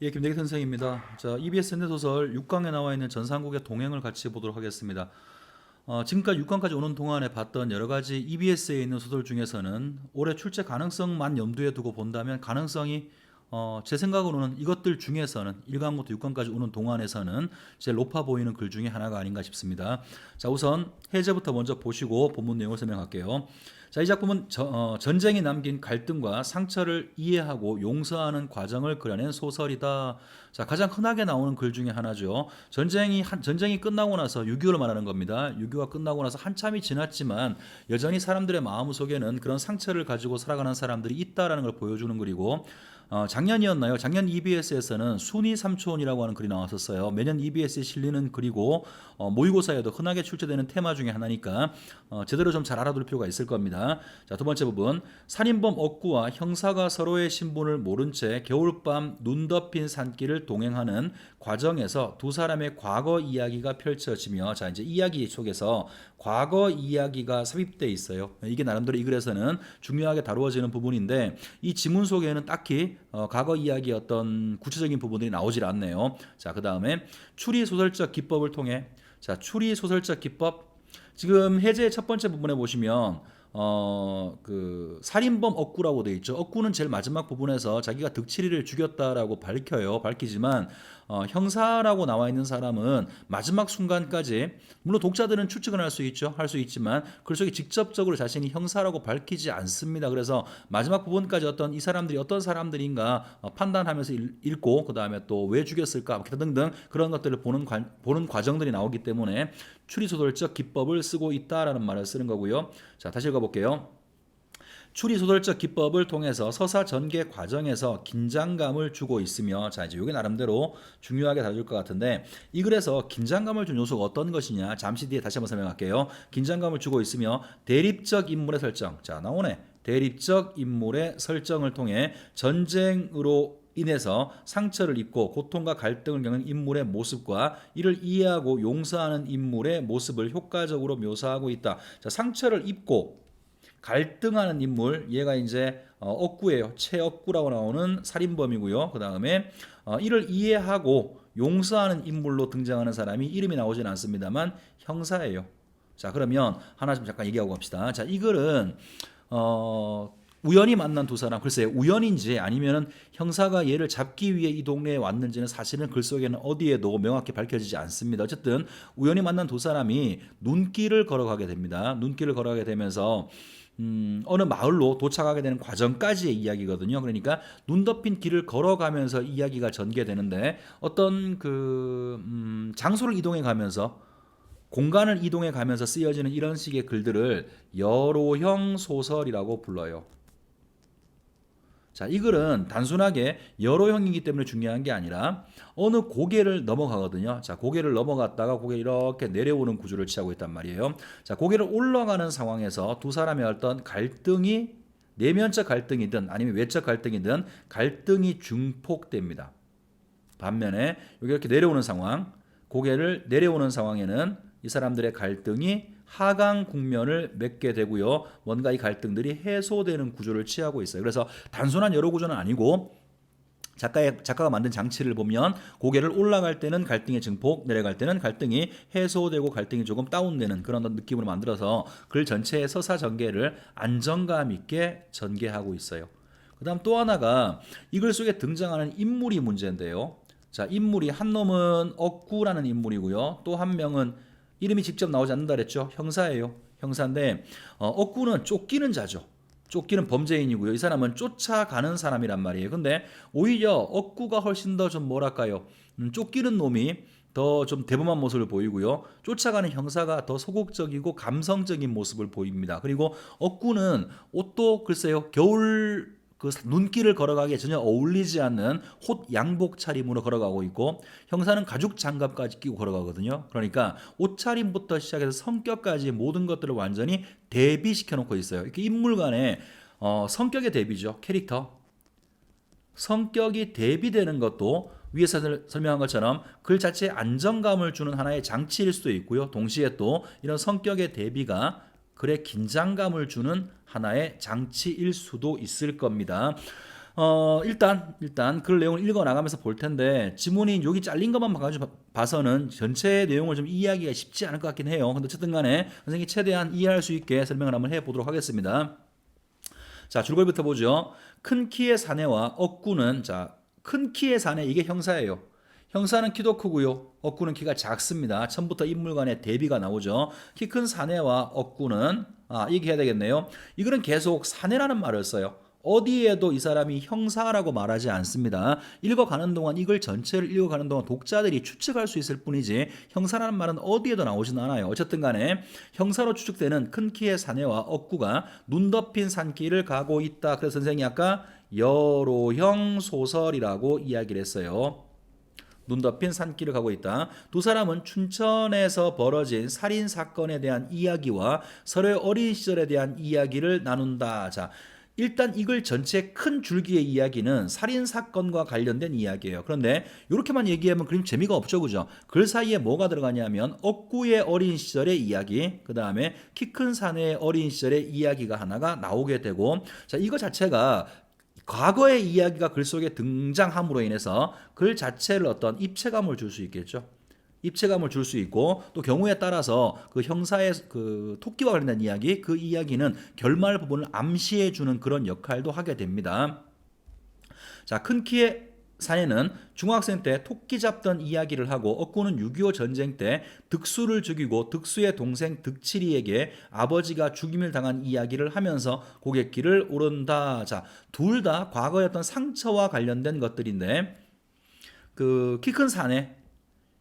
예, 김대기 선생입니다. 자, EBS 현대소설 6강에 나와 있는 전상국의 동행을 같이 보도록 하겠습니다. 지금까지 6강까지 오는 동안에 봤던 여러 가지 EBS에 있는 소설 중에서는 올해 출제 가능성만 염두에 두고 본다면 가능성이 제 생각으로는 이것들 중에서는 1강부터 6강까지 오는 동안에서는 제일 높아 보이는 글 중에 하나가 아닌가 싶습니다. 자, 우선 해제부터 먼저 보시고 본문 내용을 설명할게요. 자, 이 작품은 전쟁이 남긴 갈등과 상처를 이해하고 용서하는 과정을 그려낸 소설이다. 자, 가장 흔하게 나오는 글 중에 하나죠. 전쟁이 끝나고 나서 6.25를 말하는 겁니다. 6.25가 끝나고 나서 한참이 지났지만 여전히 사람들의 마음 속에는 그런 상처를 가지고 살아가는 사람들이 있다라는 걸 보여주는 글이고, 작년이었나요? 작년 EBS에서는 순위 삼촌이라고 하는 글이 나왔었어요. 매년 EBS에 실리는 글이고, 모의고사에도 흔하게 출제되는 테마 중에 하나니까 제대로 좀 잘 알아둘 필요가 있을 겁니다. 자, 두 번째 부분. 살인범 억구와 형사가 서로의 신분을 모른 채 겨울밤 눈 덮인 산길을 동행하는 과정에서 두 사람의 과거 이야기가 펼쳐지며, 자, 이제 이야기 속에서 과거 이야기가 삽입돼 있어요. 이게 나름대로 이 글에서는 중요하게 다루어지는 부분인데, 이 지문 속에는 딱히 과거 이야기의 어떤 구체적인 부분들이 나오질 않네요. 자, 그 다음에 추리 소설적 기법을 통해, 자, 추리 소설적 기법. 지금 해제의 첫 번째 부분에 보시면 그 살인범 억구라고 되어 있죠. 억구는 제일 마지막 부분에서 자기가 득치리를 죽였다라고 밝히지만 형사라고 나와 있는 사람은 마지막 순간까지, 물론 독자들은 추측을 할 수 있죠. 할 수 있지만 글 속에 직접적으로 자신이 형사라고 밝히지 않습니다. 그래서 마지막 부분까지 어떤 이 사람들이 어떤 사람들인가 판단하면서 읽고, 그 다음에 또 왜 죽였을까 기타 등등 그런 것들을 보는 과정들이 나오기 때문에 추리소설적 기법을 쓰고 있다라는 말을 쓰는 거고요. 자, 다시 읽어볼게요. 추리소설적 기법을 통해서 서사 전개 과정에서 긴장감을 주고 있으며, 자, 이제 이게 나름대로 중요하게 다뤄질 것 같은데, 이 글에서 긴장감을 준 요소가 어떤 것이냐, 잠시 뒤에 다시 한번 설명할게요. 긴장감을 주고 있으며 대립적 인물의 설정, 자, 나오네. 대립적 인물의 설정을 통해 전쟁으로 인해서 상처를 입고 고통과 갈등을 겪는 인물의 모습과 이를 이해하고 용서하는 인물의 모습을 효과적으로 묘사하고 있다. 자, 상처를 입고 갈등하는 인물, 얘가 이제 억구예요. 최억구라고 나오는 살인범이고요. 그 다음에 이를 이해하고 용서하는 인물로 등장하는 사람이 이름이 나오진 않습니다만 형사예요. 자, 그러면 하나 좀 잠깐 얘기하고 갑시다. 자, 이 글은 우연히 만난 두 사람, 글쎄요, 우연인지 아니면은 형사가 얘를 잡기 위해 이 동네에 왔는지는 사실은 글 속에는 어디에도 명확히 밝혀지지 않습니다. 어쨌든 우연히 만난 두 사람이 눈길을 걸어가게 됩니다. 눈길을 걸어가게 되면서 어느 마을로 도착하게 되는 과정까지의 이야기거든요. 그러니까 눈 덮인 길을 걸어가면서 이야기가 전개되는데, 어떤 장소를 이동해 가면서, 공간을 이동해 가면서 쓰여지는 이런 식의 글들을 여로형 소설이라고 불러요. 자, 이 글은 단순하게 여로형이기 때문에 중요한 게 아니라 어느 고개를 넘어가거든요. 자, 고개를 넘어갔다가 고개 이렇게 내려오는 구조를 취하고 있단 말이에요. 자, 고개를 올라가는 상황에서 두 사람의 어떤 갈등이, 내면적 갈등이든 아니면 외적 갈등이든 갈등이 증폭됩니다. 반면에 여기 이렇게 내려오는 상황, 고개를 내려오는 상황에는 이 사람들의 갈등이 하강 국면을 맺게 되고요. 뭔가 이 갈등들이 해소되는 구조를 취하고 있어요. 그래서 단순한 여러 구조는 아니고, 작가가 만든 장치를 보면 고개를 올라갈 때는 갈등의 증폭, 내려갈 때는 갈등이 해소되고 갈등이 조금 다운되는 그런 느낌으로 만들어서 글 전체의 서사 전개를 안정감 있게 전개하고 있어요. 그 다음 또 하나가 이 글 속에 등장하는 인물이 문제인데요. 자, 인물이 한 놈은 억구라는 인물이고요. 또 한 명은 이름이 직접 나오지 않는다 그랬죠. 형사예요. 형사인데 억구는 쫓기는 자죠. 쫓기는 범죄인이고요. 이 사람은 쫓아가는 사람이란 말이에요. 근데 오히려 억구가 훨씬 더 좀 뭐랄까요, 쫓기는 놈이 더 좀 대범한 모습을 보이고요. 쫓아가는 형사가 더 소극적이고 감성적인 모습을 보입니다. 그리고 억구는 옷도 글쎄요, 겨울 그 눈길을 걸어가기에 전혀 어울리지 않는 홑 양복 차림으로 걸어가고 있고, 형사는 가죽 장갑까지 끼고 걸어가거든요. 그러니까 옷차림부터 시작해서 성격까지 모든 것들을 완전히 대비시켜 놓고 있어요. 이렇게 인물 간의 성격의 대비죠. 캐릭터. 성격이 대비되는 것도 위에서 설명한 것처럼 글 자체에 안정감을 주는 하나의 장치일 수도 있고요. 동시에 또 이런 성격의 대비가 글에 긴장감을 주는 하나의 장치일 수도 있을 겁니다. 일단 그 내용을 읽어 나가면서 볼 텐데 지문이 여기 잘린 것만 가지고 봐서는 전체 내용을 좀 이해하기가 쉽지 않을 것 같긴 해요. 근데 어쨌든 간에 선생님이 최대한 이해할 수 있게 설명을 한번 해보도록 하겠습니다. 자, 줄거리부터 보죠. 큰 키의 사내와 억구는, 자, 큰 키의 사내, 이게 형사예요. 형사는 키도 크고요. 억구는 키가 작습니다. 처음부터 인물 간의 대비가 나오죠. 키 큰 사내와 억구는, 얘기해야 되겠네요. 이거는 계속 사내라는 말을 써요. 어디에도 이 사람이 형사라고 말하지 않습니다. 읽어가는 동안, 이걸 전체를 읽어가는 동안 독자들이 추측할 수 있을 뿐이지 형사라는 말은 어디에도 나오진 않아요. 어쨌든 간에 형사로 추측되는 큰 키의 사내와 억구가 눈 덮인 산길을 가고 있다. 그래서 선생님이 아까 여로형 소설이라고 이야기를 했어요. 눈 덮인 산길을 가고 있다. 두 사람은 춘천에서 벌어진 살인 사건에 대한 이야기와 서로의 어린 시절에 대한 이야기를 나눈다. 자, 일단 이걸 전체 큰 줄기의 이야기는 살인 사건과 관련된 이야기예요. 그런데 이렇게만 얘기하면 그림 재미가 없죠, 그죠? 글 사이에 뭐가 들어가냐면 억구의 어린 시절의 이야기, 그 다음에 키 큰 사내의 어린 시절의 이야기가 하나가 나오게 되고, 자, 이거 자체가 과거의 이야기가 글 속에 등장함으로 인해서 글 자체를 어떤 입체감을 줄 수 있겠죠. 입체감을 줄 수 있고, 또 경우에 따라서 그 형사의 그 토끼와 관련된 이야기, 그 이야기는 결말 부분을 암시해 주는 그런 역할도 하게 됩니다. 자, 큰 키의 사내는 중학생 때 토끼 잡던 이야기를 하고, 억구는 6.25 전쟁 때 득수를 죽이고 득수의 동생 득칠이에게 아버지가 죽임을 당한 이야기를 하면서 고갯길을 오른다. 자, 둘 다 과거의 어떤 상처와 관련된 것들인데, 그 키 큰 사내,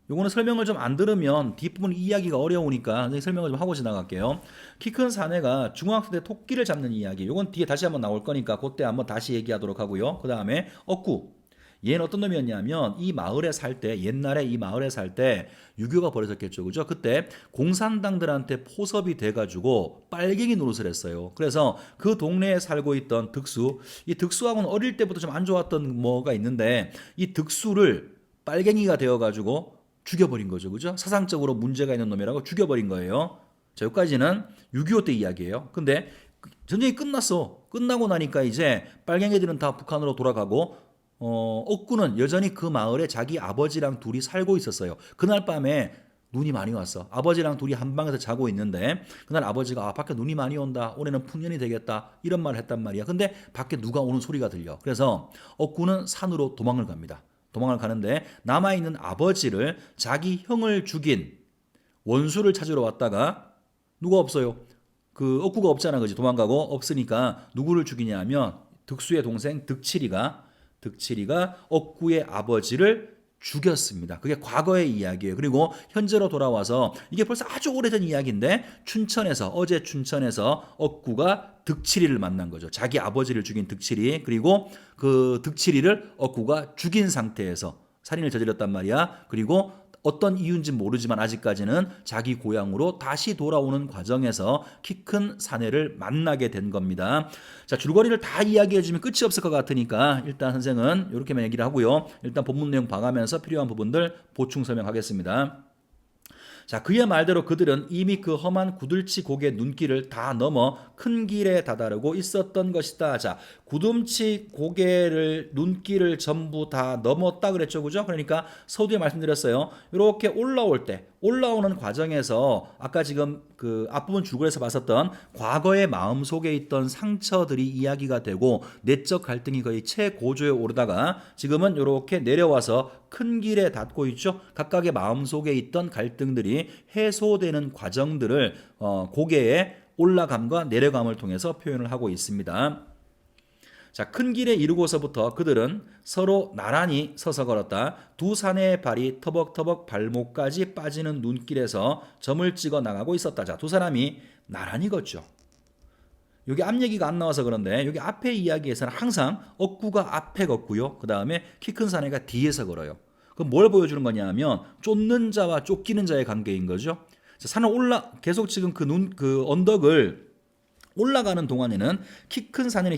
요거는 설명을 좀 안 들으면 뒷부분 이야기가 어려우니까 설명을 좀 하고 지나갈게요. 키 큰 사내가 중학생 때 토끼를 잡는 이야기, 요건 뒤에 다시 한번 나올 거니까 그때 한번 다시 얘기하도록 하고요. 그 다음에 억구, 얘는 어떤 놈이었냐면 이 마을에 살 때, 옛날에 이 마을에 살 때 6.25가 벌어졌겠죠, 그죠? 그때 공산당들한테 포섭이 돼가지고 빨갱이 노릇을 했어요. 그래서 그 동네에 살고 있던 득수, 이 득수하고는 어릴 때부터 좀 안 좋았던 뭐가 있는데, 이 득수를 빨갱이가 되어가지고 죽여버린 거죠, 그죠? 사상적으로 문제가 있는 놈이라고 죽여버린 거예요. 자, 여기까지는 6.25 때 이야기예요. 근데 전쟁이 끝났어. 끝나고 나니까 이제 빨갱이들은 다 북한으로 돌아가고, 억구는 여전히 그 마을에 자기 아버지랑 둘이 살고 있었어요. 그날 밤에 눈이 많이 왔어. 아버지랑 둘이 한 방에서 자고 있는데 그날 아버지가 밖에 눈이 많이 온다. 올해는 풍년이 되겠다. 이런 말을 했단 말이야. 근데 밖에 누가 오는 소리가 들려. 그래서 억구는 산으로 도망을 갑니다. 도망을 가는데 남아있는 아버지를, 자기 형을 죽인 원수를 찾으러 왔다가 누가 없어요. 그 억구가 없잖아, 그지? 도망가고 없으니까 누구를 죽이냐 하면 득수의 동생 득칠이가 억구의 아버지를 죽였습니다. 그게 과거의 이야기예요. 그리고 현재로 돌아와서 이게 벌써 아주 오래전 이야기인데, 어제 춘천에서 억구가 득칠이를 만난 거죠. 자기 아버지를 죽인 득칠이, 그리고 그 득칠이를 억구가 죽인 상태에서 살인을 저질렀단 말이야. 그리고 어떤 이유인지 모르지만 아직까지는 자기 고향으로 다시 돌아오는 과정에서 키 큰 사내를 만나게 된 겁니다. 자, 줄거리를 다 이야기해주면 끝이 없을 것 같으니까 일단 선생은 이렇게만 얘기를 하고요. 일단 본문 내용 봐가면서 필요한 부분들 보충 설명하겠습니다. 자, 그의 말대로 그들은 이미 그 험한 구들치 고개 눈길을 다 넘어 큰 길에 다다르고 있었던 것이다. 자, 구둠치 고개를, 눈길을 전부 다 넘었다 그랬죠, 그죠? 그러니까 서두에 말씀드렸어요. 이렇게 올라오는 과정에서 아까 지금 그 앞부분 줄거리에서 봤었던 과거의 마음속에 있던 상처들이 이야기가 되고 내적 갈등이 거의 최고조에 오르다가 지금은 이렇게 내려와서 큰 길에 닿고 있죠. 각각의 마음속에 있던 갈등들이 해소되는 과정들을 고개의 올라감과 내려감을 통해서 표현을 하고 있습니다. 자, 큰 길에 이르고서부터 그들은 서로 나란히 서서 걸었다. 두 사내의 발이 터벅터벅 발목까지 빠지는 눈길에서 점을 찍어 나가고 있었다. 자, 두 사람이 나란히 걷죠. 여기 앞 얘기가 안 나와서 그런데 여기 앞에 이야기에서는 항상 억구가 앞에 걷고요. 그 다음에 키 큰 사내가 뒤에서 걸어요. 그럼 뭘 보여주는 거냐면 쫓는 자와 쫓기는 자의 관계인 거죠. 자, 산을 계속 지금 그 언덕을 올라가는 동안에는 키 큰 사내는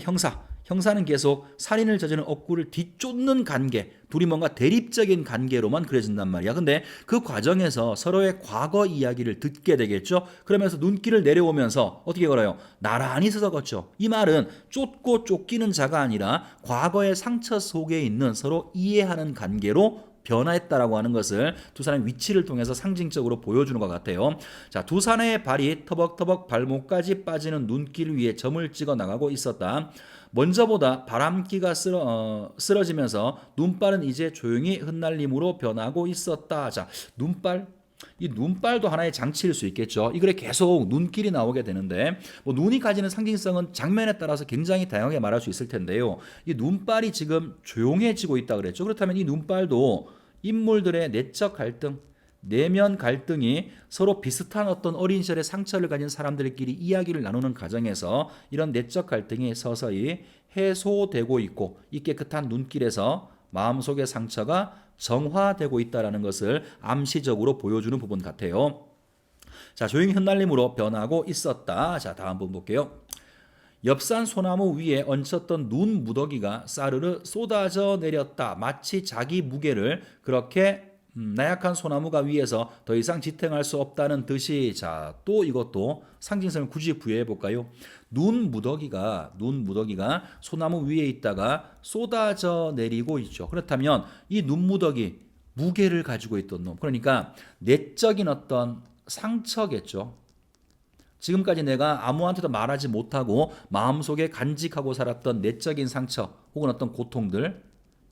형사는 계속 살인을 저지른 억구를 뒤쫓는 관계, 둘이 뭔가 대립적인 관계로만 그려진단 말이야. 근데 그 과정에서 서로의 과거 이야기를 듣게 되겠죠. 그러면서 눈길을 내려오면서 어떻게 걸어요? 나란히 서서 걷죠. 이 말은 쫓고 쫓기는 자가 아니라 과거의 상처 속에 있는 서로 이해하는 관계로 변화했다라고 하는 것을 두 사람의 위치를 통해서 상징적으로 보여주는 것 같아요. 자, 두 사람의 발이 터벅터벅 발목까지 빠지는 눈길 위에 점을 찍어 나가고 있었다. 먼저보다 바람기가 쓰러지면서 눈발은 이제 조용히 흩날림으로 변하고 있었다. 자, 눈발. 이 눈발도 하나의 장치일 수 있겠죠. 이 글에 계속 눈길이 나오게 되는데 뭐 눈이 가지는 상징성은 장면에 따라서 굉장히 다양하게 말할 수 있을 텐데요. 이 눈발이 지금 조용해지고 있다 그랬죠. 그렇다면 이 눈발도 인물들의 내적 갈등, 내면 갈등이 서로 비슷한 어떤 어린 시절의 상처를 가진 사람들끼리 이야기를 나누는 과정에서 이런 내적 갈등이 서서히 해소되고 있고 이 깨끗한 눈길에서 마음속의 상처가 정화되고 있다는 것을 암시적으로 보여주는 부분 같아요. 자, 조용히 흩날림으로 변하고 있었다. 자, 다음 부분 볼게요. 옆산 소나무 위에 얹혔던 눈 무더기가 싸르르 쏟아져 내렸다. 마치 자기 무게를 그렇게 나약한 소나무가 위에서 더 이상 지탱할 수 없다는 듯이. 자, 또 이것도 상징성을 굳이 부여해 볼까요? 눈 무더기가 소나무 위에 있다가 쏟아져 내리고 있죠. 그렇다면 이 눈 무더기 무게를 가지고 있던 놈, 그러니까 내적인 어떤 상처겠죠. 지금까지 내가 아무한테도 말하지 못하고 마음속에 간직하고 살았던 내적인 상처 혹은 어떤 고통들,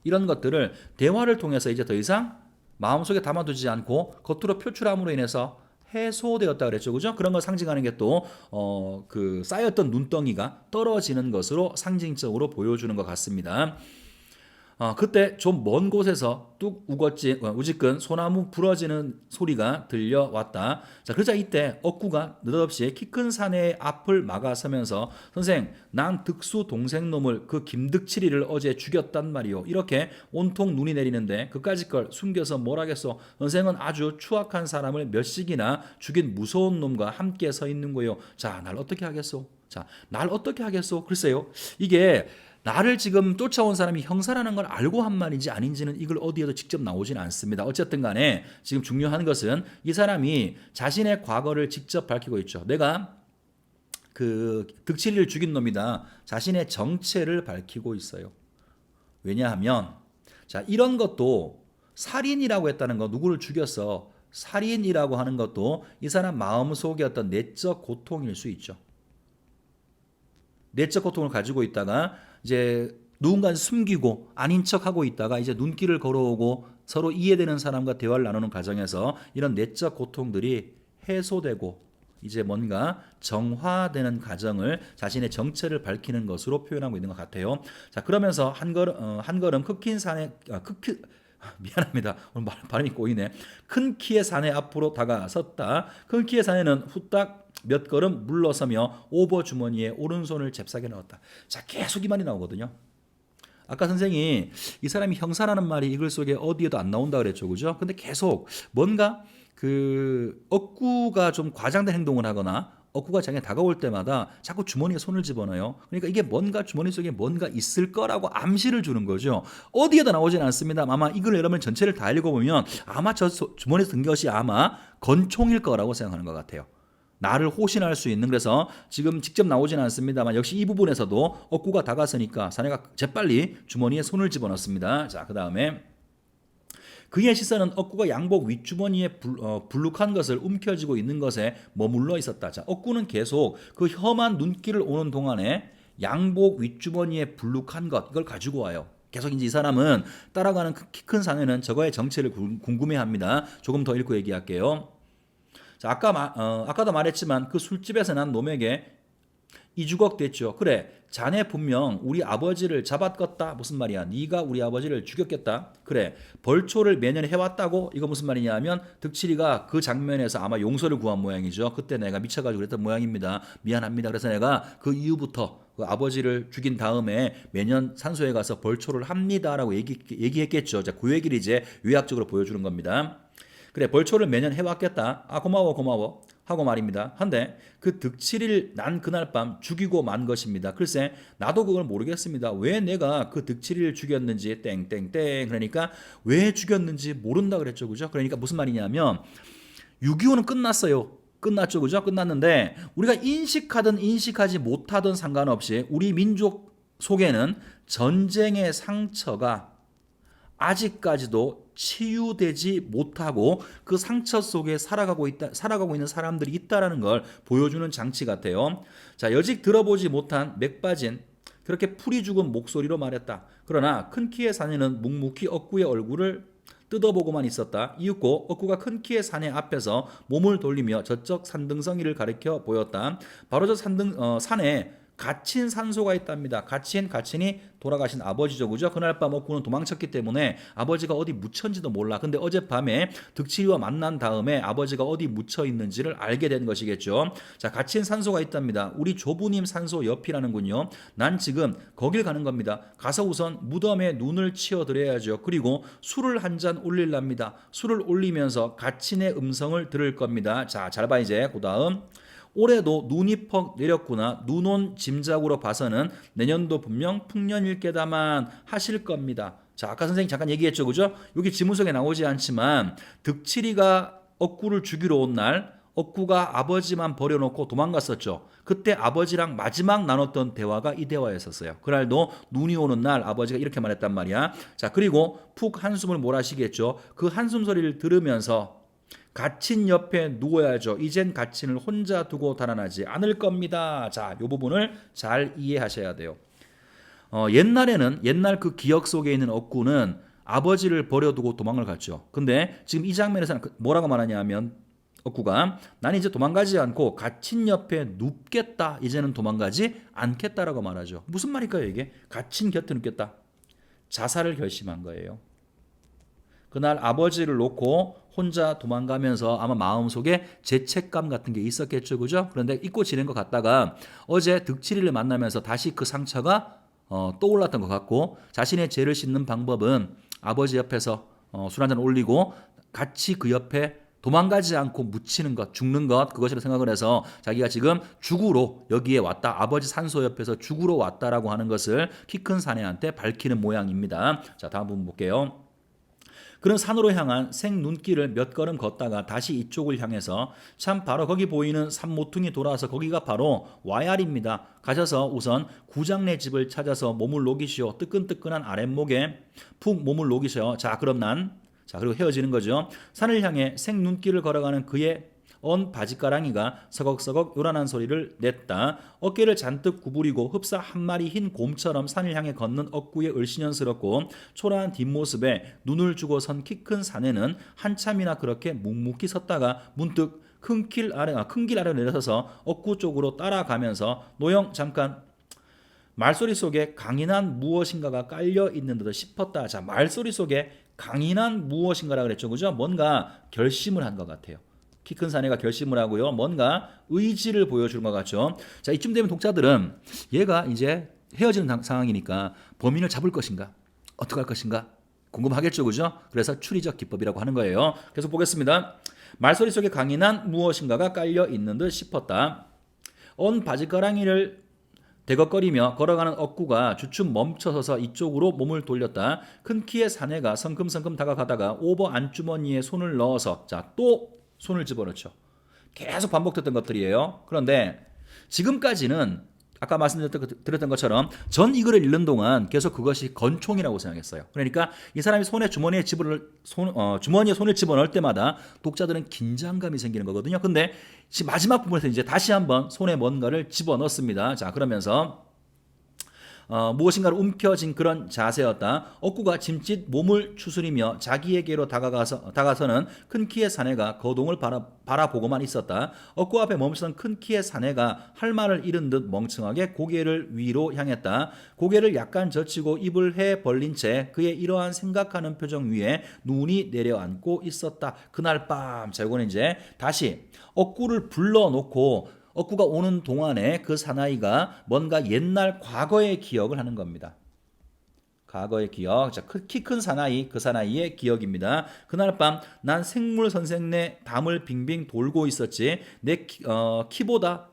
이런 것들을 대화를 통해서 이제 더 이상 마음속에 담아두지 않고 겉으로 표출함으로 인해서 해소되었다 그랬죠. 그죠? 그런 걸 상징하는 게 또 그 쌓였던 눈덩이가 떨어지는 것으로 상징적으로 보여주는 것 같습니다. 그때 좀 먼 곳에서 뚝 우지끈 소나무 부러지는 소리가 들려왔다. 자, 그러자 이때 억구가 느닷없이 키 큰 사내의 앞을 막아서면서 선생, 난 득수 동생 놈을 그 김득칠이를 어제 죽였단 말이오. 이렇게 온통 눈이 내리는데 그까짓 걸 숨겨서 뭘 하겠소. 선생은 아주 추악한 사람을 몇씩이나 죽인 무서운 놈과 함께 서 있는 거요. 자, 날 어떻게 하겠소? 자, 날 어떻게 하겠소? 글쎄요. 이게 나를 지금 쫓아온 사람이 형사라는 걸 알고 한 말인지 아닌지는 이걸 어디에도 직접 나오진 않습니다. 어쨌든 간에 지금 중요한 것은 이 사람이 자신의 과거를 직접 밝히고 있죠. 내가 그 득칠이를 죽인 놈이다. 자신의 정체를 밝히고 있어요. 왜냐하면 자, 이런 것도 살인이라고 했다는 거, 누구를 죽였어. 살인이라고 하는 것도 이 사람 마음속의 어떤 내적 고통일 수 있죠. 내적 고통을 가지고 있다가 이제 누군가를 숨기고 아닌 척하고 있다가 이제 눈길을 걸어오고 서로 이해되는 사람과 대화를 나누는 과정에서 이런 내적 고통들이 해소되고 이제 뭔가 정화되는 과정을 자신의 정체를 밝히는 것으로 표현하고 있는 것 같아요. 자, 그러면서 한 걸음 큰 산에 미안합니다. 오늘 발음이 꼬이네. 큰 키의 산에 앞으로 다가섰다. 큰 키의 산에는 후딱 몇 걸음 물러서며 오버 주머니에 오른손을 잽싸게 넣었다. 자, 계속 이 말이 나오거든요. 아까 선생이 이 사람이 형사라는 말이 이 글 속에 어디에도 안 나온다 그랬죠. 그죠? 근데 계속 뭔가 그 억구가 좀 과장된 행동을 하거나 억구가 자기가 다가올 때마다 자꾸 주머니에 손을 집어넣어요. 그러니까 이게 뭔가 주머니 속에 뭔가 있을 거라고 암시를 주는 거죠. 어디에도 나오진 않습니다. 아마 이걸 여러분 전체를 다 읽어보면 아마 저 주머니에서 든 것이 아마 권총일 거라고 생각하는 것 같아요. 나를 호신할 수 있는. 그래서 지금 직접 나오진 않습니다만 역시 이 부분에서도 억구가 다가서니까 사내가 재빨리 주머니에 손을 집어넣습니다. 자, 그 다음에 그의 시선은 억구가 양복 윗주머니에 불룩한 것을 움켜쥐고 있는 것에 머물러 있었다. 자, 억구는 계속 그 험한 눈길을 오는 동안에 양복 윗주머니에 불룩한 것, 이걸 가지고 와요. 계속 이제 이 사람은 따라가는 키 큰 사내는 저거의 정체를 궁금해합니다. 조금 더 읽고 얘기할게요. 자, 아까도 말했지만 그 술집에서 난 놈에게 이주걱 됐죠. 그래, 자네 분명 우리 아버지를 잡았겠다. 무슨 말이야? 네가 우리 아버지를 죽였겠다. 그래, 벌초를 매년 해왔다고? 이거 무슨 말이냐면 득칠이가 그 장면에서 아마 용서를 구한 모양이죠. 그때 내가 미쳐가지고 그랬던 모양입니다. 미안합니다. 그래서 내가 그 이후부터 그 아버지를 죽인 다음에 매년 산소에 가서 벌초를 합니다라고 얘기했겠죠. 자, 그 얘기를 이제 요약적으로 보여주는 겁니다. 그래, 벌초를 매년 해왔겠다. 아, 고마워. 하고 말입니다. 한데 그 득칠이를 난 그날 밤 죽이고 만 것입니다. 글쎄 나도 그걸 모르겠습니다. 왜 내가 그 득칠이를 죽였는지 땡땡땡 그러니까 왜 죽였는지 모른다 그랬죠. 그죠? 그러니까 무슨 말이냐면 6.25는 끝났어요. 끝났죠. 그죠? 끝났는데 우리가 인식하든 인식하지 못하든 상관없이 우리 민족 속에는 전쟁의 상처가 아직까지도 치유되지 못하고 그 상처 속에 살아가고 있는 사람들이 있다라는 걸 보여주는 장치 같아요. 자, 여직 들어보지 못한 맥 빠진 그렇게 풀이 죽은 목소리로 말했다. 그러나 큰 키의 사내는 묵묵히 억구의 얼굴을 뜯어보고만 있었다. 이윽고 억구가 큰 키의 사내 앞에서 몸을 돌리며 저쪽 산등성이를 가리켜 보였다. 바로 저 산에 갇힌 산소가 있답니다. 가친이 돌아가신 아버지죠. 그죠? 그날 밤 억구는 도망쳤기 때문에 아버지가 어디 묻혔는지도 몰라. 근데 어젯밤에 득칠이와 만난 다음에 아버지가 어디 묻혀 있는지를 알게 된 것이겠죠. 자, 갇힌 산소가 있답니다. 우리 조부님 산소 옆이라는군요. 난 지금 거길 가는 겁니다. 가서 우선 무덤에 눈을 치워드려야죠. 그리고 술을 한 잔 올릴랍니다. 술을 올리면서 갇힌의 음성을 들을 겁니다. 자, 잘 봐 이제. 그 다음. 올해도 눈이 퍽 내렸구나. 눈 온 짐작으로 봐서는 내년도 분명 풍년일 게다만 하실 겁니다. 자, 아까 선생님 잠깐 얘기했죠. 그죠? 여기 지문석에 나오지 않지만 득칠이가 억구를 죽이러 온 날 억구가 아버지만 버려놓고 도망갔었죠. 그때 아버지랑 마지막 나눴던 대화가 이 대화였었어요. 그날도 눈이 오는 날 아버지가 이렇게 말했단 말이야. 자, 그리고 푹 한숨을 몰아쉬겠죠. 그 한숨 소리를 들으면서 갇힌 옆에 누워야죠. 이젠 갇힌을 혼자 두고 달아나지 않을 겁니다. 자, 이 부분을 잘 이해하셔야 돼요. 옛날 그 기억 속에 있는 억구는 아버지를 버려두고 도망을 갔죠. 근데 지금 이 장면에서는 뭐라고 말하냐면 억구가 난 이제 도망가지 않고 갇힌 옆에 눕겠다. 이제는 도망가지 않겠다라고 말하죠. 무슨 말일까요 이게? 갇힌 곁에 눕겠다. 자살을 결심한 거예요. 그날 아버지를 놓고 혼자 도망가면서 아마 마음속에 죄책감 같은 게 있었겠죠. 그죠? 그런데 잊고 지낸 것 같다가 어제 득칠이를 만나면서 다시 그 상처가 떠올랐던 것 같고 자신의 죄를 씻는 방법은 아버지 옆에서 술 한잔 올리고 같이 그 옆에 도망가지 않고 묻히는 것, 죽는 것 그것이라 생각을 해서 자기가 지금 죽으러 여기에 왔다. 아버지 산소 옆에서 죽으러 왔다라고 하는 것을 키 큰 사내한테 밝히는 모양입니다. 자, 다음 부분 볼게요. 그런 산으로 향한 생눈길을 몇 걸음 걷다가 다시 이쪽을 향해서 참 바로 거기 보이는 산모퉁이 돌아서 거기가 바로 와야리입니다. 가셔서 우선 구장내 집을 찾아서 몸을 녹이시오. 뜨끈뜨끈한 아랫목에 푹 몸을 녹이셔. 자, 그럼 그리고 헤어지는 거죠. 산을 향해 생눈길을 걸어가는 그의 언 바지가랑이가 서걱서걱 요란한 소리를 냈다. 어깨를 잔뜩 구부리고 흡사 한 마리 흰 곰처럼 산을 향해 걷는 억구의 을씨년스럽고 초라한 뒷모습에 눈을 주고 선 키 큰 사내는 한참이나 그렇게 묵묵히 섰다가 문득 큰 길 아래로 내려서서 억구 쪽으로 따라가면서 노영 잠깐 말소리 속에 강인한 무엇인가가 깔려 있는 듯 싶었다. 자, 말소리 속에 강인한 무엇인가라 그랬죠. 그죠? 뭔가 결심을 한 것 같아요. 키 큰 사내가 결심을 하고요. 뭔가 의지를 보여주는 것 같죠. 자, 이쯤 되면 독자들은 얘가 이제 헤어지는 상황이니까 범인을 잡을 것인가? 어떻게 할 것인가? 궁금하겠죠. 그죠? 그래서 추리적 기법이라고 하는 거예요. 계속 보겠습니다. 말소리 속에 강인한 무엇인가가 깔려 있는 듯 싶었다. 언 바지가랑이를 대걱거리며 걸어가는 억구가 주춤 멈춰서서 이쪽으로 몸을 돌렸다. 큰 키의 사내가 성큼성큼 다가가다가 오버 안주머니에 손을 넣어서 또 손을 집어넣죠. 계속 반복됐던 것들이에요. 그런데 지금까지는 아까 말씀드렸던 것처럼 전 이글을 잃는 동안 계속 그것이 건총이라고 생각했어요. 그러니까 이 사람이 주머니에 손을 집어넣을 때마다 독자들은 긴장감이 생기는 거거든요. 근데 지금 마지막 부분에서 이제 다시 한번 손에 뭔가를 집어넣습니다. 자, 그러면서 무엇인가를 움켜쥔 그런 자세였다. 억구가 짐짓 몸을 추스리며 자기에게로 다가서는 큰 키의 사내가 거동을 바라보고만 있었다. 억구 앞에 멈선 큰 키의 사내가 할 말을 잃은 듯 멍청하게 고개를 위로 향했다. 고개를 약간 젖히고 입을 해 벌린 채 그의 이러한 생각하는 표정 위에 눈이 내려앉고 있었다. 그날 밤, 자, 이거는 이제 다시 억구를 불러놓고 억구가 오는 동안에 그 사나이가 뭔가 옛날 과거의 기억을 하는 겁니다. 과거의 기억. 자, 키 큰 사나이, 그 사나이의 기억입니다. 그날 밤 난 생물 선생네 담을 빙빙 돌고 있었지. 내 키보다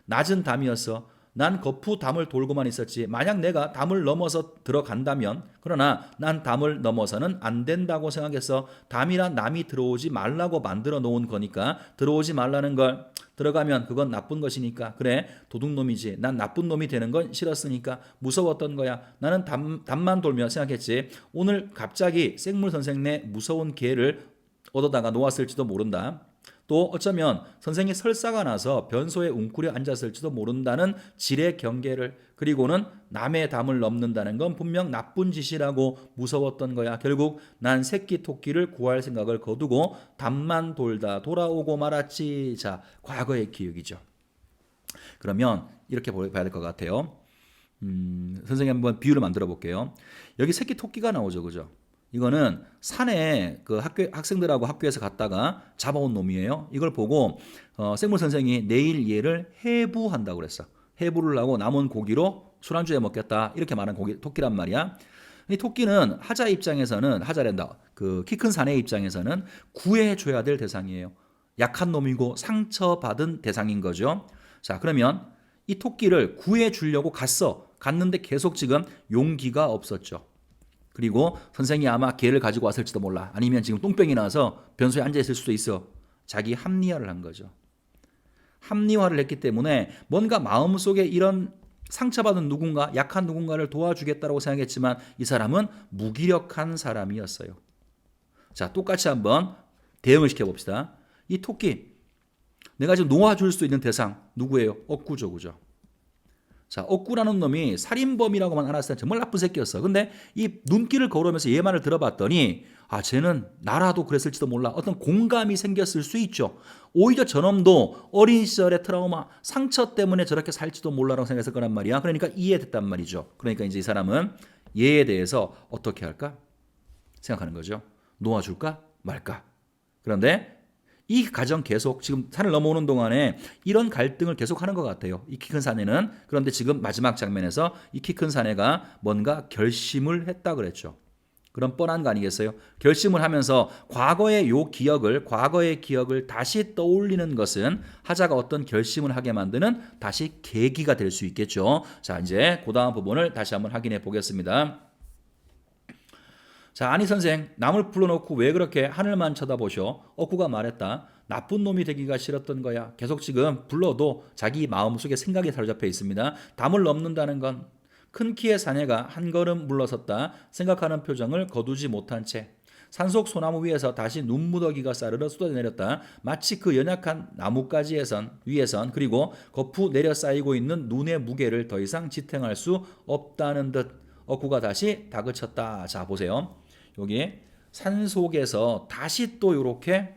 낮은 담이었어. 난 거푸 담을 돌고만 있었지. 만약 내가 담을 넘어서 들어간다면, 그러나 난 담을 넘어서는 안 된다고 생각했어. 담이란 남이 들어오지 말라고 만들어 놓은 거니까 들어오지 말라는 걸 들어가면 그건 나쁜 것이니까. 그래, 도둑놈이지. 난 나쁜 놈이 되는 건 싫었으니까 무서웠던 거야. 나는 담만 돌며 생각했지. 오늘 갑자기 생물 선생네 무서운 개를 얻어다가 놓았을지도 모른다. 또 어쩌면 선생이 설사가 나서 변소에 웅크려 앉았을지도 모른다는 질의 경계를, 그리고는 남의 담을 넘는다는 건 분명 나쁜 짓이라고 무서웠던 거야. 결국 난 새끼 토끼를 구할 생각을 거두고 담만 돌다 돌아오고 말았지. 자, 과거의 기억이죠. 그러면 이렇게 봐야 될 것 같아요. 선생님 한번 비유를 만들어 볼게요. 여기 새끼 토끼가 나오죠, 그죠? 이거는 산에 그 학생들하고 학교에서 갔다가 잡아온 놈이에요. 이걸 보고 생물 선생이 내일 얘를 해부한다고 그랬어. 해부를 하고 남은 고기로 술안주에 먹겠다. 이렇게 말한 토끼란 말이야. 이 토끼는 하자 입장에서는, 하자랜다. 그 키 큰 사내 입장에서는 구해줘야 될 대상이에요. 약한 놈이고 상처받은 대상인 거죠. 자, 그러면 이 토끼를 구해주려고 갔는데 계속 지금 용기가 없었죠. 그리고 선생이 아마 개를 가지고 왔을지도 몰라. 아니면 지금 똥병이 나서 변소에 앉아있을 수도 있어. 자기 합리화를 한 거죠. 합리화를 했기 때문에 뭔가 마음속에 이런 상처받은 누군가, 약한 누군가를 도와주겠다고 생각했지만 이 사람은 무기력한 사람이었어요. 자, 똑같이 한번 대응을 시켜봅시다. 이 토끼, 내가 지금 놓아줄 수 있는 대상 누구예요? 억구죠, 그죠? 자, 억구라는 놈이 살인범이라고만 알았을 때 정말 나쁜 새끼였어. 근데 이 눈길을 걸으면서 얘 말을 들어봤더니 쟤는 나라도 그랬을지도 몰라. 어떤 공감이 생겼을 수 있죠. 오히려 저놈도 어린 시절의 트라우마, 상처 때문에 저렇게 살지도 몰라라고 생각했을 거란 말이야. 그러니까 이해됐단 말이죠. 그러니까 이제 이 사람은 얘에 대해서 어떻게 할까 생각하는 거죠. 놓아줄까 말까. 그런데 이 가정 계속 지금 산을 넘어오는 동안에 이런 갈등을 계속하는 것 같아요. 이 키 큰 사내는. 그런데 지금 마지막 장면에서 이 키 큰 사내가 뭔가 결심을 했다 그랬죠. 그런 뻔한 거 아니겠어요? 결심을 하면서 과거의 기억을 다시 떠올리는 것은 하자가 어떤 결심을 하게 만드는 다시 계기가 될 수 있겠죠. 자, 이제 그 다음 부분을 다시 한번 확인해 보겠습니다. 자, 아니 선생, 남을 불러놓고 왜 그렇게 하늘만 쳐다보셔? 억구가 말했다. 나쁜 놈이 되기가 싫었던 거야. 계속 지금 불러도 자기 마음속에 생각이 사로잡혀 있습니다. 담을 넘는다는 건 큰 키의 사내가 한 걸음 물러섰다 생각하는 표정을 거두지 못한 채 산속 소나무 위에서 다시 눈무더기가 싸르르 쏟아내렸다. 마치 그 연약한 나뭇가지 위에선 그리고 거푸 내려 쌓이고 있는 눈의 무게를 더 이상 지탱할 수 없다는 듯 억구가 다시 다그쳤다. 자, 보세요. 여기 산속에서 다시 또 이렇게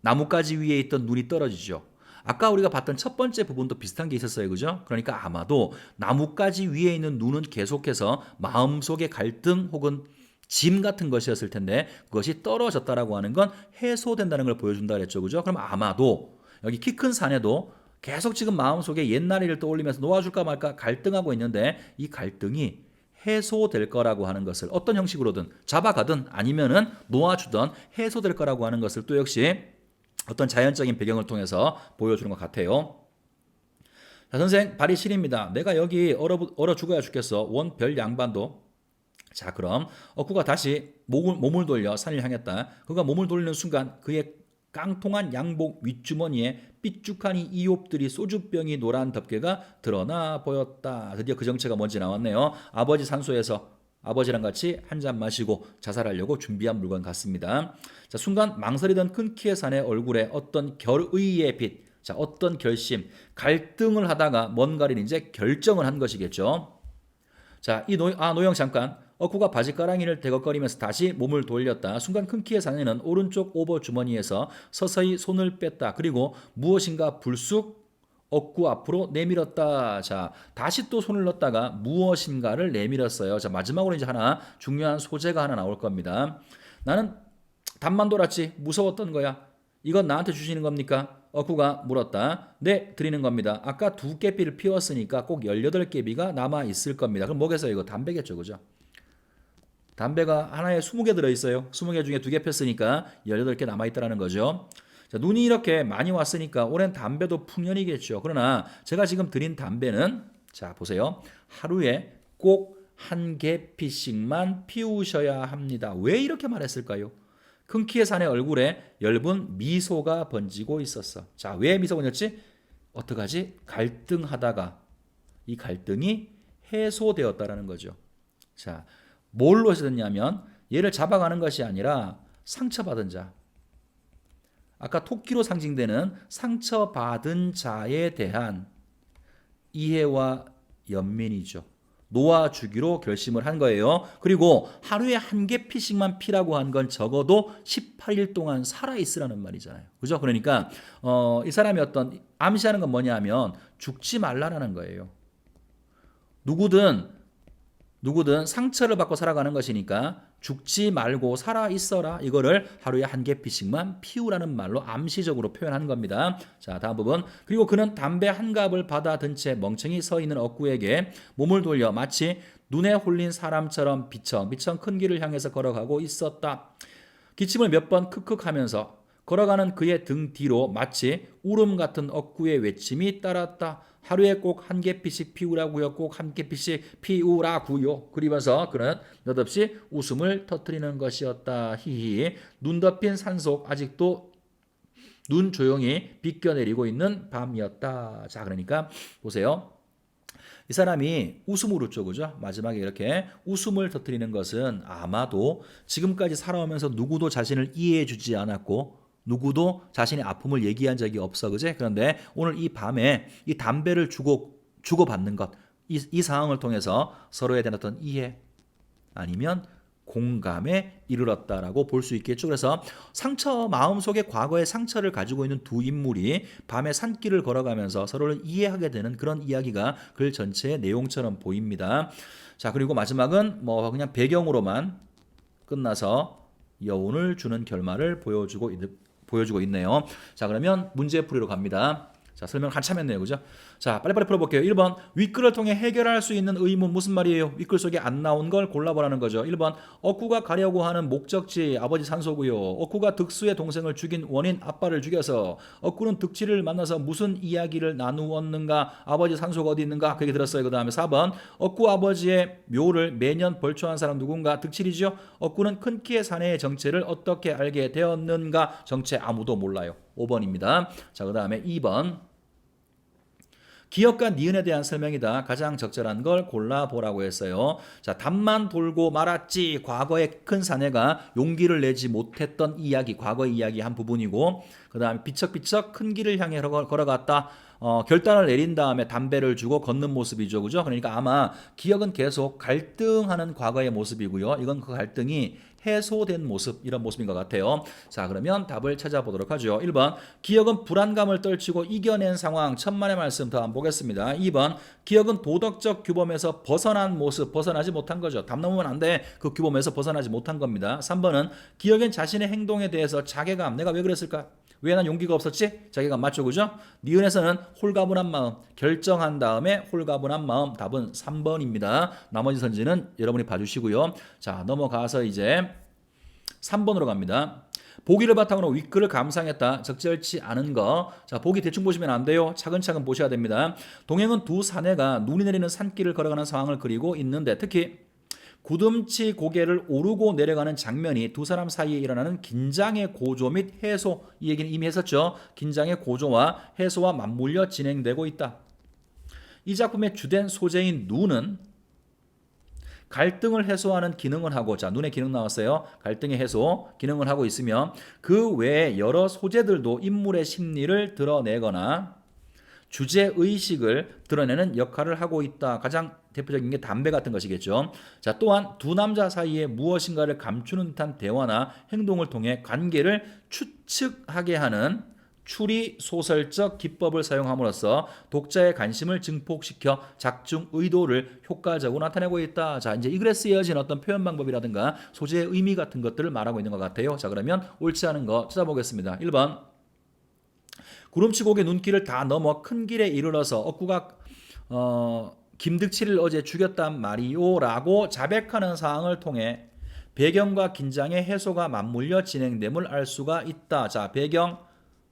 나뭇가지 위에 있던 눈이 떨어지죠. 아까 우리가 봤던 첫 번째 부분도 비슷한 게 있었어요. 그죠? 그러니까 아마도 나뭇가지 위에 있는 눈은 계속해서 마음속의 갈등 혹은 짐 같은 것이었을 텐데 그것이 떨어졌다라고 하는 건 해소된다는 걸 보여준다 그랬죠. 그죠? 그럼 아마도 여기 키 큰 사내도 계속 지금 마음속에 옛날 일을 떠올리면서 놓아줄까 말까 갈등하고 있는데 이 갈등이 해소될 거라고 하는 것을 어떤 형식으로든 잡아가든 아니면은 놓아주든 해소될 거라고 하는 것을 또 역시 어떤 자연적인 배경을 통해서 보여주는 것 같아요. 자, 선생 발이 시립니다. 내가 여기 얼어 죽어야 죽겠어. 원 별 양반도. 자, 그럼 억구가 다시 몸을 돌려 산을 향했다. 그가 몸을 돌리는 순간 그의 깡통한 양복 윗주머니에 삐죽한 이옵들이 소주병이 노란 덮개가 드러나 보였다. 드디어 그 정체가 뭔지 나왔네요. 아버지 산소에서 아버지랑 같이 한 잔 마시고 자살하려고 준비한 물건 같습니다. 자, 순간 망설이던 큰 키의 사내 얼굴에 어떤 결의의 빛, 자, 어떤 결심, 갈등을 하다가 뭔가를 이제 결정을 한 것이겠죠. 자, 노영 잠깐. 억구가 바지가랑이를 대걱거리면서 다시 몸을 돌렸다. 순간 큰 키의 사내는 오른쪽 오버 주머니에서 서서히 손을 뺐다. 그리고 무엇인가 불쑥 억구 앞으로 내밀었다. 자, 다시 또 손을 넣었다가 무엇인가를 내밀었어요. 자, 마지막으로 이제 하나 중요한 소재가 하나 나올 겁니다. 나는 담만 돌았지. 무서웠던 거야. 이건 나한테 주시는 겁니까? 어쿠가 물었다. 네, 드리는 겁니다. 아까 2개비를 피웠으니까 꼭 18개비가 남아 있을 겁니다. 그럼 뭐겠어요? 이거 담배겠죠, 그죠? 담배가 하나에 20개 들어있어요. 20개 중에 2개 폈으니까 18개 남아있다는 거죠. 자, 눈이 이렇게 많이 왔으니까 올해는 담배도 풍년이겠죠. 그러나 제가 지금 드린 담배는 자 보세요. 하루에 꼭 1개피씩만 피우셔야 합니다. 왜 이렇게 말했을까요? 큰 키의 사내 얼굴에 엷은 미소가 번지고 있었어. 자, 왜 미소가 번졌지? 어떡하지? 갈등하다가 이 갈등이 해소되었다라는 거죠. 자, 뭘로 해소됐냐면 얘를 잡아가는 것이 아니라 상처받은 자. 아까 토끼로 상징되는 상처받은 자에 대한 이해와 연민이죠. 놓아주기로 결심을 한 거예요. 그리고 하루에 1개피씩만 피라고 한 건 적어도 18일 동안 살아있으라는 말이잖아요. 그죠? 그러니까 이 사람이 어떤 암시하는 건 뭐냐면 죽지 말라라는 거예요. 누구든 상처를 받고 살아가는 것이니까 죽지 말고 살아 있어라. 이거를 하루에 1개피씩만 피우라는 말로 암시적으로 표현하는 겁니다. 자, 다음 부분. 그리고 그는 담배 한 갑을 받아 든 채 멍청이 서 있는 억구에게 몸을 돌려 마치 눈에 홀린 사람처럼 미청 큰 길을 향해서 걸어가고 있었다. 기침을 몇 번 크크 하면서 걸어가는 그의 등 뒤로 마치 울음 같은 억구의 외침이 따랐다. 하루에 꼭 1개피씩 피우라고요. 꼭 1개피씩 피우라고요. 그러면서 그는 느닷없이 웃음을 터뜨리는 것이었다. 히히. 눈 덮인 산속 아직도 눈 조용히 비껴내리고 있는 밤이었다. 자, 그러니까 보세요. 이 사람이 웃음을 웃죠, 그죠? 마지막에 이렇게 웃음을 터뜨리는 것은 아마도 지금까지 살아오면서 누구도 자신을 이해해주지 않았고 누구도 자신의 아픔을 얘기한 적이 없어, 그제? 그런데 오늘 이 밤에 이 담배를 주고받는 것, 이 상황을 통해서 서로에 대한 어떤 이해 아니면 공감에 이르렀다라고 볼 수 있겠죠. 그래서 마음속에 과거의 상처를 가지고 있는 두 인물이 밤에 산길을 걸어가면서 서로를 이해하게 되는 그런 이야기가 글 전체의 내용처럼 보입니다. 자, 그리고 마지막은 뭐 그냥 배경으로만 끝나서 여운을 주는 결말을 보여주고 있네요. 자, 그러면 문제풀이로 갑니다. 자, 설명 한참 했네요. 그죠? 자, 빨리빨리 풀어볼게요. 1번, 윗글을 통해 해결할 수 있는 의문 무슨 말이에요? 윗글 속에 안 나온 걸 골라보라는 거죠. 1번, 억구가 가려고 하는 목적지 아버지 산소고요. 억구가 득수의 동생을 죽인 원인 아빠를 죽여서 억구는 득치를 만나서 무슨 이야기를 나누었는가? 아버지 산소가 어디 있는가? 그 얘기 들었어요. 그 다음에 4번, 억구 아버지의 묘를 매년 벌초한 사람 누군가? 득칠이죠. 억구는 큰 키의 사내의 정체를 어떻게 알게 되었는가? 정체 아무도 몰라요. 5번입니다. 자, 그 다음에 2번. 기억과 니은에 대한 설명이다. 가장 적절한 걸 골라보라고 했어요. 자, 담만 돌고 말았지. 과거의 큰 사내가 용기를 내지 못했던 이야기, 과거의 이야기 한 부분이고, 그 다음에 비척비척 큰 길을 향해 걸어갔다. 결단을 내린 다음에 담배를 주고 걷는 모습이죠. 그죠? 그러니까 아마 기억은 계속 갈등하는 과거의 모습이고요. 이건 그 갈등이 해소된 모습, 이런 모습인 것 같아요. 자, 그러면 답을 찾아보도록 하죠. 1번, 기억은 불안감을 떨치고 이겨낸 상황, 천만의 말씀 더 안 보겠습니다. 2번, 기억은 도덕적 규범에서 벗어난 모습, 벗어나지 못한 거죠. 담 넘으면 안 돼. 그 규범에서 벗어나지 못한 겁니다. 3번은 기억엔 자신의 행동에 대해서 자괴감, 내가 왜 그랬을까? 왜 난 용기가 없었지? 자기가 맞죠, 그죠? 니은에서는 홀가분한 마음, 결정한 다음에 홀가분한 마음, 답은 3번입니다. 나머지 선지는 여러분이 봐주시고요. 자, 넘어가서 이제 3번으로 갑니다. 보기를 바탕으로 윗글을 감상했다. 적절치 않은 거. 자, 보기 대충 보시면 안 돼요. 차근차근 보셔야 됩니다. 동행은 두 사내가 눈이 내리는 산길을 걸어가는 상황을 그리고 있는데 특히 구름치 고개를 오르고 내려가는 장면이 두 사람 사이에 일어나는 긴장의 고조 및 해소, 이 얘기는 이미 했었죠. 긴장의 고조와 해소와 맞물려 진행되고 있다. 이 작품의 주된 소재인 눈은 갈등을 해소하는 기능을 하고, 자, 눈의 기능 나왔어요. 갈등의 해소 기능을 하고 있으며 그 외에 여러 소재들도 인물의 심리를 드러내거나 주제의식을 드러내는 역할을 하고 있다. 가장 대표적인 게 담배 같은 것이겠죠. 자, 또한 두 남자 사이에 무엇인가를 감추는 듯한 대화나 행동을 통해 관계를 추측하게 하는 추리 소설적 기법을 사용함으로써 독자의 관심을 증폭시켜 작중 의도를 효과적으로 나타내고 있다. 자, 이제 이 글에 쓰여진 어떤 표현 방법이라든가 소재의 의미 같은 것들을 말하고 있는 것 같아요. 자, 그러면 옳지 않은 거 찾아보겠습니다. 1번. 구름치곡의 눈길을 다 넘어 큰 길에 이르러서 억구가 김득치를 어제 죽였단 말이오라고 자백하는 사항을 통해 배경과 긴장의 해소가 맞물려 진행됨을 알 수가 있다. 자, 배경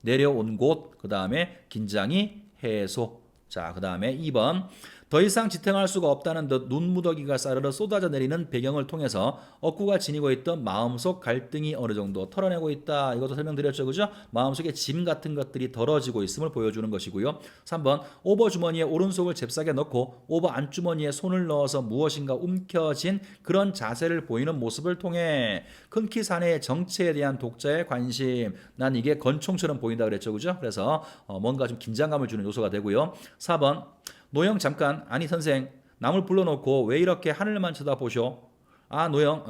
내려온 곳, 그 다음에 긴장이 해소. 자, 그 다음에 2번 더 이상 지탱할 수가 없다는 듯 눈무더기가 싸르르 쏟아져 내리는 배경을 통해서 억구가 지니고 있던 마음속 갈등이 어느 정도 털어내고 있다. 이것도 설명드렸죠, 그죠? 마음속에 짐 같은 것들이 덜어지고 있음을 보여주는 것이고요. 3번 오버 주머니에 오른손을 잽싸게 넣고 오버 안주머니에 손을 넣어서 무엇인가 움켜진 그런 자세를 보이는 모습을 통해 큰 키 사내의 정체에 대한 독자의 관심, 난 이게 권총처럼 보인다 그랬죠, 그죠? 그래서 뭔가 좀 긴장감을 주는 요소가 되고요. 4번 노영 잠깐, 아니 선생, 남을 불러놓고 왜 이렇게 하늘만 쳐다보쇼? 아 노영,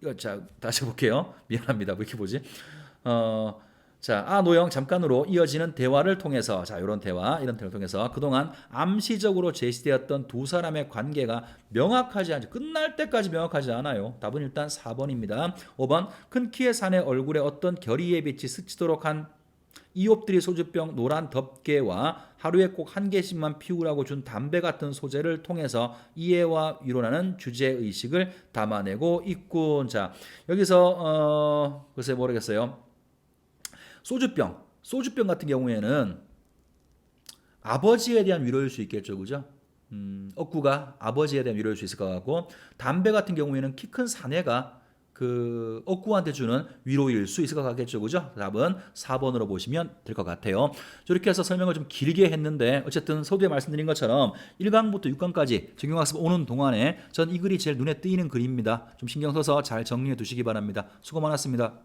이거 자 다시 볼게요. 미안합니다. 왜 이렇게 보지? 노영 잠깐으로 이어지는 대화를 통해서, 자 이런 대화를 통해서 그동안 암시적으로 제시되었던 두 사람의 관계가 명확하지 않죠. 끝날 때까지 명확하지 않아요. 답은 일단 4번입니다. 5번 큰 키의 산의 얼굴에 어떤 결의의 빛이 스치도록 한 이옵들이 소주병 노란 덮개와 하루에 꼭 한 개씩만 피우라고 준 담배 같은 소재를 통해서 이해와 위로라는 주제의식을 담아내고 있군. 자, 여기서 글쎄 모르겠어요. 소주병 같은 경우에는 아버지에 대한 위로일 수 있겠죠, 그죠? 억구가 아버지에 대한 위로일 수 있을 것 같고, 담배 같은 경우에는 키 큰 사내가 그 억구한테 주는 위로일 수 있을 것 같겠죠, 그죠? 답은 4번으로 보시면 될 것 같아요. 이렇게 해서 설명을 좀 길게 했는데 어쨌든 서두에 말씀드린 것처럼 1강부터 6강까지 정경학습 오는 동안에 전 이 글이 제일 눈에 띄는 글입니다. 좀 신경 써서 잘 정리해 두시기 바랍니다. 수고 많았습니다.